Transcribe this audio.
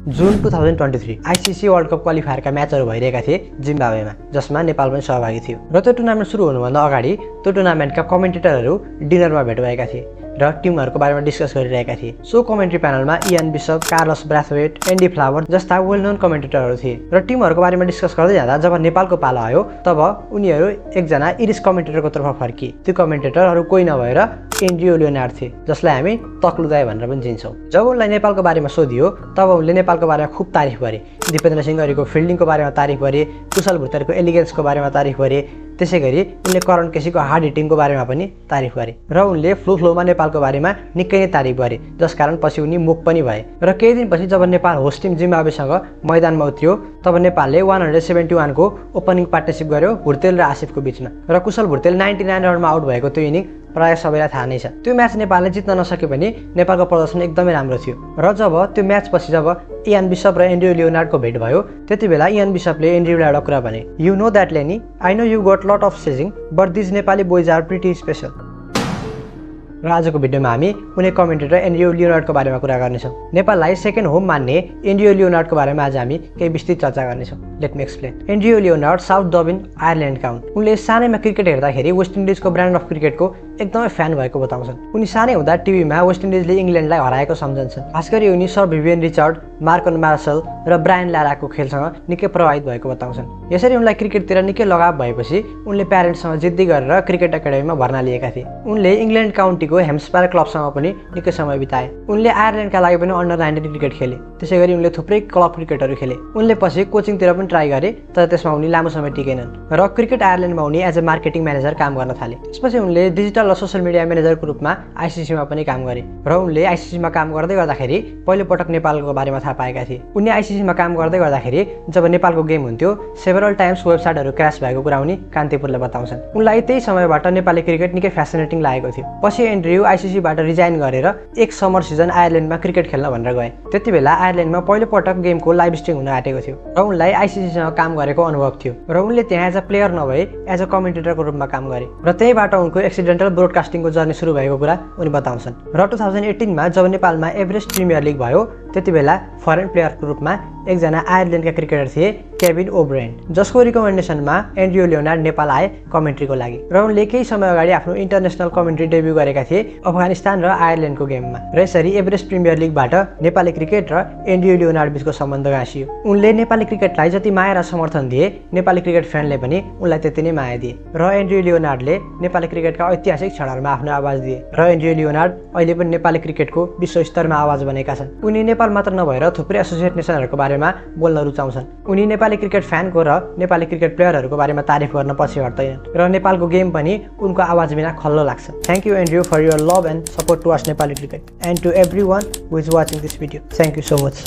जुन 2023 ICC world cup क्वालिफायरका म्याचहरू भइरहेका थिए जिम्बाब्वेमा, जसमा नेपाल पनि सहभागी थियो। र त्यो टुर्नामेन्ट सुरु हुनुभन्दा अगाडि त्यो टुर्नामेन्टका कमेन्टेटरहरू डिनरमा भेट भएका थिए र टिमहरूको बारेमा डिस्कस गरिरहेका थिए। सो कमेन्ट्री प्यानलमा Ian Bishop, Carlos Brathwaite, Andy Flower जस्ता वेल नोन कमेन्टेटरहरू थिए र टिमहरूको बारेमा डिस्कस गर्दै जाँदा जब नेपालको पालो आयो तब उनीहरू एकजना इरिस कमेन्टेटरको तर्फ फर्किए। त्यो कमेन्टेटरहरू कोही नभएर एन्ड्रयू लियोनार्ड थिए, जसलाई हामी तक्लु दाइ भनेर पनि चिन्छौँ। जब उनलाई नेपालको बारेमा सोधियो तब उनले नेपालको बारेमा खुब तारिफ गरे। दिपेन्द्र सिंह गरीको फिल्डिङको बारेमा तारिफ गरे, कुशल भुत्तरको एलिगेन्सको बारेमा तारिफ गरे। त्यसै गरी उनले करण केसीको हार्ड हिटिङको बारेमा पनि तारिफ गरे र उनले फ्लोमा नेपालको बारेमा निकै नै तारिफ गरे, जसकारण पछि उनी मुख पनि भए। र केही दिनपछि जब नेपाल होस्ट टिम जिम्बाब्वेसँग मैदानमा उत्रियो तब नेपालले 171 को ओपनिङ पार्टनरसिप गर्यो भुर्तेल र आसिफको बीचमा। र कुशल भुर्तेल 99 रनमा आउट भएको त्यो इनिङ प्रायः सबैलाई थाहा नै छ। त्यो म्याच नेपालले जित्न नसके पनि नेपालको प्रदर्शन एकदमै राम्रो थियो। र जब त्यो म्याच पछि जब इयान बिशप र एन्ड्रयू लियोनार्डको भेट भयो त्यति बेला इयान बिशपले एन्ड्रयूलाई एउटा कुरा भने, you know that Lenny, I know you got lot of सेजिङ but this Nepali boys are pretty special. र आजको भिडियोमा हामी कुनै कमेन्टेटर एन्ड्रयू लियोनार्डको बारेमा कुरा गर्नेछौँ। नेपाललाई सेकेन्ड होम मान्ने एन्ड्रयू लियोनार्डको बारेमा आज हामी केही विस्तृत चर्चा गर्नेछौँ। Let me explain. Andrew Leonard south Dublin आयरल्यान्डका हुन्। उनले सानैमा क्रिकेट हेर्दाखेरि वेस्ट इन्डिजको ब्रान्ड अफ क्रिकेटको एकदमै फ्यान भएको बताउँछन्। उनी सानै हुँदा टिभीमा वेस्ट इन्डिजले इङ्ल्यान्डलाई हराएको सम्झन्छन्। खास गरी उनी sir Vivian Richard, Markan marshal र ब्रायन लाराको खेलसँग निकै प्रभावित भएको बताउँछन्। यसरी उनलाई क्रिकेटतिर निकै लगाव भएपछि उनले प्यारेन्ट्ससँग जिद्दी गरेर क्रिकेट एकाडेमीमा भर्ना लिएका थिए। उनले इङ्ल्यान्ड काउन्टीको हेम्सपायर क्लबसँग पनि निकै समय बिताए। उनले आयरल्यान्डका लागि पनि अन्डर 19 क्रिकेट खेले। त्यसै गरी उनले थुप्रै क्लब क्रिकेटहरू खेले। उनले पछि कोचिङतिर पनि ट्राई गरे, तर त्यसमा उनी लामो समय टिकेनन् र क्रिकेट आयरल्यान्डमा उनी एज अ मार्केटिङ म्यानेजर काम गर्न थाले। त्यसपछि उनले डिजिटल र सोसियल मिडिया म्यानेजरको रूपमा आइसिसीमा पनि काम गरे र उनले आइसिसीमा काम गर्दै गर्दाखेरि पहिलोपटक नेपालको बारेमा थाहा पाएका थिए। उनी आइसिसीमा काम गर्दै गर्दाखेरि जब नेपालको गेम हुन्थ्यो सेभरल टाइम्स वेबसाइटहरू क्रास भएको कुरा उनी कान्तिपुरले बताउँछन्। उनलाई त्यही समयबाट नेपाली क्रिकेट निकै फ्यासिनेटिङ लागेको थियो। पछि एन्ड्रयू आइसिसीबाट रिजाइन गरेर एक समर सिजन आयरल्यान्डमा क्रिकेट खेल्न भनेर गए। त्यति बेला आयरल्यान्डमा पहिलोपटक गेमको लाइभ स्ट्रिम हुन आँटेको थियो र उनलाई आइसिसीसँग काम गरेको अनुभव थियो र उनले त्यहाँ एज अ प्लेयर नभए एज अ कमेन्टेटरको रूपमा काम गरे र त्यहीबाट उनको एक्सिडेन्टल ब्रोडकास्टिङको जर्नी सुरु भएको कुरा उनी बताउँछन्। र 2018 मा जब नेपालमा एभरेस्ट प्रिमियर लिग भयो त्यति बेला फरेन प्लेयरको रूपमा एकजना आयरल्यान्डका क्रिकेटर थिए केभिन ओब्रेन, जसको रिकमेन्डेसनमा एन्ड्रयू लियोनार्ड नेपाल आए कमेन्ट्रीको लागि र उनले केही समय अगाडि आफ्नो इन्टरनेसनल कमेन्ट्री डेब्यू गरेका थिए अफगानिस्तान र आयरल्यान्डको गेममा। र यसरी एभरेस्ट प्रिमियर लिगबाट नेपाली क्रिकेट र एन्ड्रयू लियोनार्ड बीचको सम्बन्ध गाँसियो। उनले नेपाली क्रिकेटलाई जति माया र समर्थन दिए नेपाली क्रिकेट फ्यानले पनि उनलाई त्यति नै माया दिए र एन्ड्रयू लियोनार्डले नेपाली क्रिकेटका ऐतिहासिक क्षणहरूमा आफ्नो आवाज दिए र एन्ड्रयू लियोनार्ड अहिले पनि नेपाली क्रिकेटको विश्व स्तरमा आवाज बनेका छन्। उनी नेपाल मात्र नभएर थुप्रै एसोसिएट नेसनहरूको बारेमा बोल्न रुचाउँछन्। उनी नेपाली क्रिकेट फ्यानको र नेपाली क्रिकेट प्लेयरहरूको बारेमा तारिफ गर्न पछि हट्दैनन् र नेपालको गेम पनि उनको आवाज बिना खल्लो लाग्छ। Thank you Andrew for your love and support towards Nepali cricket and to every one who is watching this video. Thank you so much.